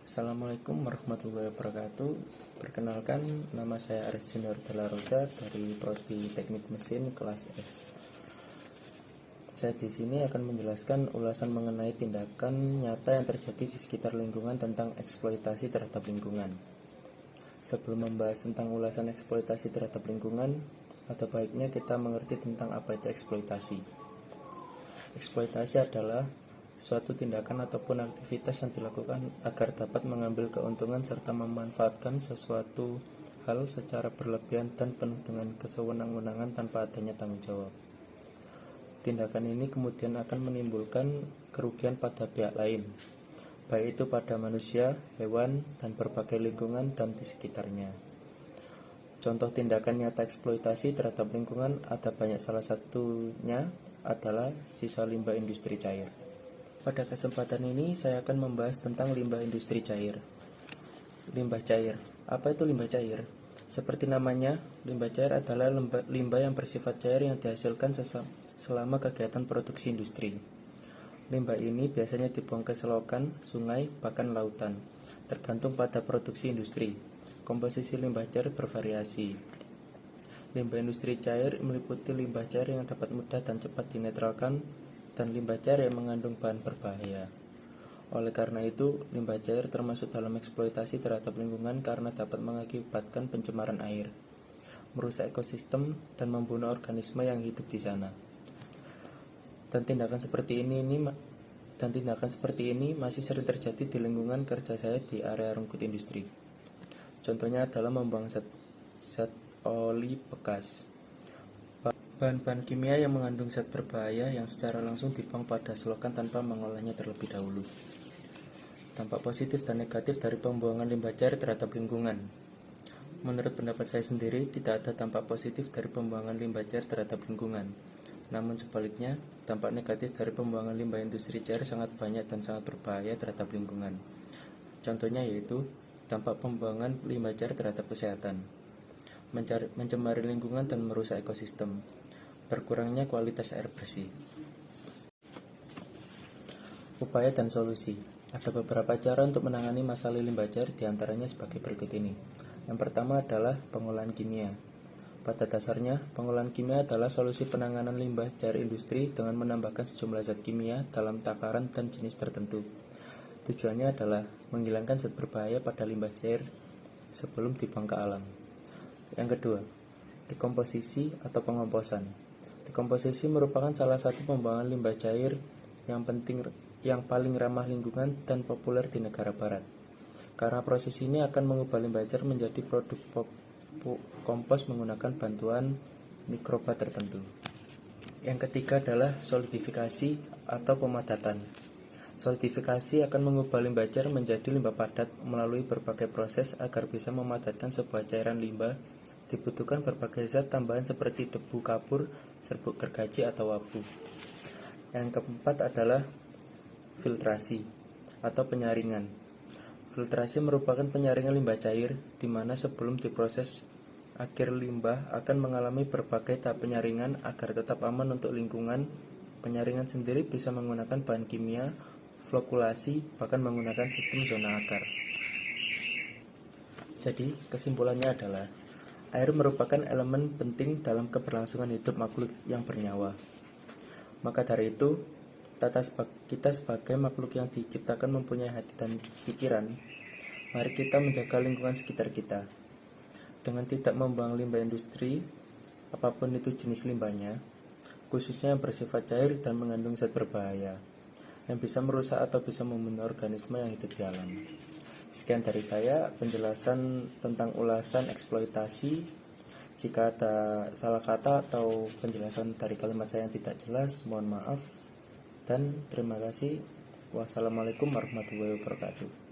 Assalamualaikum warahmatullahi wabarakatuh. Perkenalkan, nama saya Aris Junior Della Rosa dari Prodi Teknik Mesin kelas S. Saya di sini akan menjelaskan ulasan mengenai tindakan nyata yang terjadi di sekitar lingkungan tentang eksploitasi terhadap lingkungan. Sebelum membahas tentang ulasan eksploitasi terhadap lingkungan, ada baiknya kita mengerti tentang apa itu eksploitasi. Eksploitasi adalah suatu tindakan ataupun aktivitas yang dilakukan agar dapat mengambil keuntungan serta memanfaatkan sesuatu hal secara berlebihan dan penuh dengan kesewenang-wenangan tanpa adanya tanggung jawab. Tindakan ini kemudian akan menimbulkan kerugian pada pihak lain, baik itu pada manusia, hewan, dan berbagai lingkungan dan di sekitarnya. Contoh tindakan nyata eksploitasi terhadap lingkungan ada banyak, salah satunya adalah sisa limbah industri cair. Pada kesempatan ini saya akan membahas tentang limbah industri cair. Limbah cair. Apa itu limbah cair? Seperti namanya, limbah cair adalah limbah yang bersifat cair yang dihasilkan selama kegiatan produksi industri. Limbah ini biasanya dibuang ke selokan, sungai, bahkan lautan, tergantung pada produksi industri. Komposisi limbah cair bervariasi. Limbah industri cair meliputi limbah cair yang dapat mudah dan cepat dinetralkan dan limbah cair yang mengandung bahan berbahaya. Oleh karena itu, limbah cair termasuk dalam eksploitasi terhadap lingkungan karena dapat mengakibatkan pencemaran air, merusak ekosistem, dan membunuh organisme yang hidup di sana. Dan tindakan seperti ini masih sering terjadi di lingkungan kerja saya di area rungkut industri. Contohnya adalah membuang zat oli bekas, bahan-bahan kimia yang mengandung zat berbahaya yang secara langsung dibuang pada selokan tanpa mengolahnya terlebih dahulu. Dampak positif dan negatif dari pembuangan limbah cair terhadap lingkungan. Menurut pendapat saya sendiri, tidak ada dampak positif dari pembuangan limbah cair terhadap lingkungan. Namun sebaliknya, dampak negatif dari pembuangan limbah industri cair sangat banyak dan sangat berbahaya terhadap lingkungan. Contohnya yaitu dampak pembuangan limbah cair terhadap kesehatan, mencemari lingkungan dan merusak ekosistem, berkurangnya kualitas air bersih. Upaya dan solusi. Ada beberapa cara untuk menangani masalah limbah cair, diantaranya sebagai berikut ini. Yang pertama adalah pengolahan kimia. Pada dasarnya, pengolahan kimia adalah solusi penanganan limbah cair industri dengan menambahkan sejumlah zat kimia dalam takaran dan jenis tertentu. Tujuannya adalah menghilangkan zat berbahaya pada limbah cair sebelum dibuang ke alam. Yang kedua, dekomposisi atau pengomposan. Dekomposisi merupakan salah satu pembuangan limbah cair yang paling ramah lingkungan dan populer di negara barat. Karena proses ini akan mengubah limbah cair menjadi produk kompos menggunakan bantuan mikroba tertentu. Yang ketiga adalah solidifikasi atau pemadatan. Solidifikasi akan mengubah limbah cair menjadi limbah padat melalui berbagai proses. Agar bisa memadatkan sebuah cairan limbah, dibutuhkan berbagai zat tambahan seperti debu kapur, serbuk gergaji, atau abu. Yang keempat adalah filtrasi atau penyaringan. Filtrasi merupakan penyaringan limbah cair, di mana sebelum diproses, akhir limbah akan mengalami berbagai tahap penyaringan agar tetap aman untuk lingkungan. Penyaringan sendiri bisa menggunakan bahan kimia, flokulasi, bahkan menggunakan sistem zona akar. Jadi, kesimpulannya adalah air merupakan elemen penting dalam keberlangsungan hidup makhluk yang bernyawa. Maka dari itu, kita sebagai makhluk yang diciptakan mempunyai hati dan pikiran. Mari kita menjaga lingkungan sekitar kita dengan tidak membuang limbah industri, apapun itu jenis limbahnya, khususnya yang bersifat cair dan mengandung zat berbahaya yang bisa merusak atau bisa membunuh organisme yang hidup di alam. Sekian dari saya penjelasan tentang ulasan eksploitasi. Jika ada salah kata atau penjelasan dari kalimat saya yang tidak jelas, mohon maaf dan terima kasih. Wassalamualaikum warahmatullahi wabarakatuh.